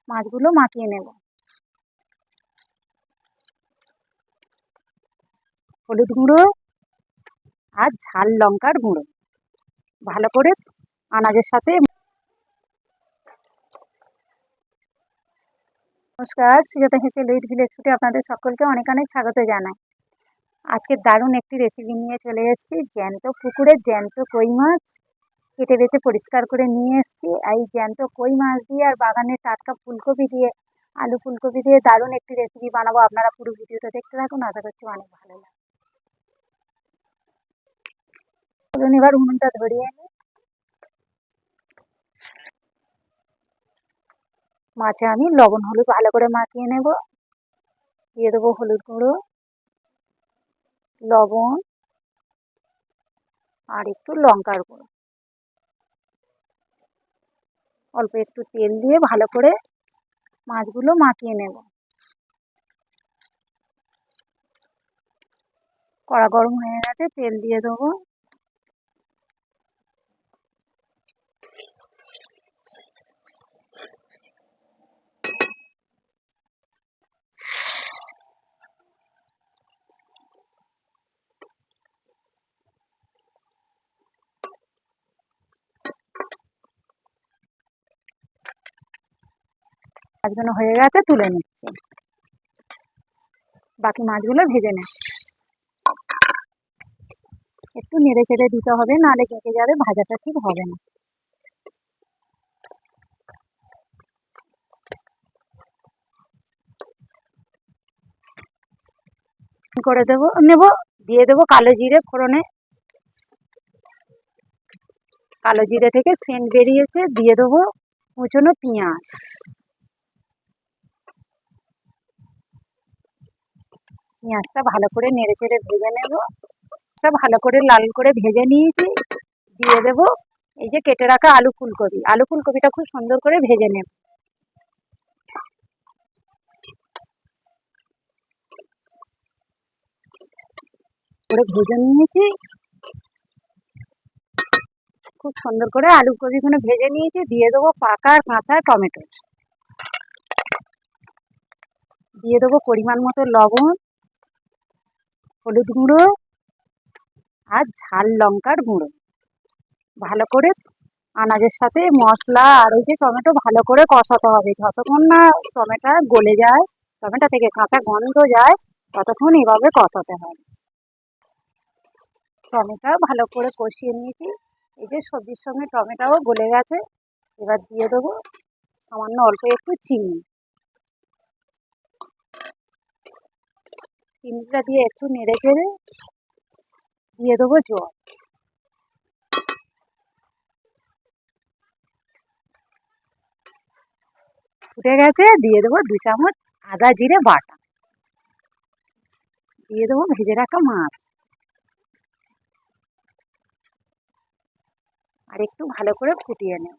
মাছগুলো মাখিয়ে নেব। হলুদ গুঁড়ো আর ঝাল লঙ্কার গুঁড়ো ভালো করে আনাজের সাথে। নমস্কার, সুজাতা হেসে লুইট ভিলেজ ফুডে আপনাদের সকলকে অনেক অনেক স্বাগত জানাই। আজকে দারুণ একটি রেসিপি নিয়ে চলে এসেছি। জ্যান্ত পুকুরের জ্যান্ত কই মাছ কেটে বেছে পরিষ্কার করে নিয়ে এসেছি। এই জ্যান্ত কই মাছ দিয়ে আর বাগানের টাটকা ফুলকপি দিয়ে, আলু ফুলকপি দিয়ে দারুণ একটি রেসিপি বানাবো। আপনারা পুরো ভিডিওটা দেখতে থাকুন, আশা করছি অনেক ভালো লাগবে। চলুন এবার উনুনটা ধরিয়ে নিই। মাছে আমি লবণ হলুদ ভালো করে মাখিয়ে নেব। দিয়ে দেবো হলুদ গুঁড়ো, লবণ আর একটু লঙ্কার গুঁড়ো। অল্প একটু তেল দিয়ে ভালো করে মাছগুলো মাখিয়ে নেব। কড়া গরম হয়ে গেছে, তেল দিয়ে দেবো। মাছগুলো হয়ে গেছে, তুলে নিচ্ছি। বাকি মাছগুলো ভেজে নেব। একটু নেড়ে চেড়ে দিতে হবে, নাহলে কেটে যাবে, ভাজাটা ঠিক হবে না। করে নেব। দিয়ে দেবো কালো জিরে ফোড়নে। কালো জিরে থেকে সেন্ট বেরিয়েছে, দিয়ে দেবো কুচনো পেঁয়াজ। পেঁয়াজটা ভালো করে নেড়ে চেড়ে ভেজে নেব। ভালো করে লাল করে ভেজে নিয়েছি। দিয়ে দেব এই যে কেটে রাখা আলু ফুলকপি। আলু ফুলকপিটা খুব সুন্দর করে ভেজে নেব। ভেজে নিয়েছি খুব সুন্দর করে, আলু কপিগুলো ভেজে নিয়েছি। দিয়ে দেবো পাকা কাঁচা টমেটো। দিয়ে দেবো পরিমাণ মতো লবণ, হলুদ গুঁড়ো আর ঝাল লঙ্কার গুঁড়ো। ভালো করে আনাজের সাথে মশলা আর এই যে টমেটো ভালো করে কষাতে হবে। যতক্ষণ না টমেটো গলে যায়, টমেটো থেকে কাঁচা গন্ধ যায়, ততক্ষণ এভাবে কষাতে হবে। টমেটো ভালো করে কষিয়ে নিয়েছি। এই যে সবজির সঙ্গে টমেটোও গলে গেছে। এবার দিয়ে দেবো সামান্য অল্প একটু চিনি। চিনিটা দিয়ে একটু নেড়ে চেড়ে দিয়ে দেবো জল। ফুটে গেছে, দিয়ে দেবো 2 চামচ আদা জিরে বাটা। দিয়ে দেবো ভেজে রাখা মাছ। আর একটু ভালো করে ফুটিয়ে নেব।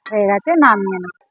হয়ে গেছে, নামিয়ে নেব।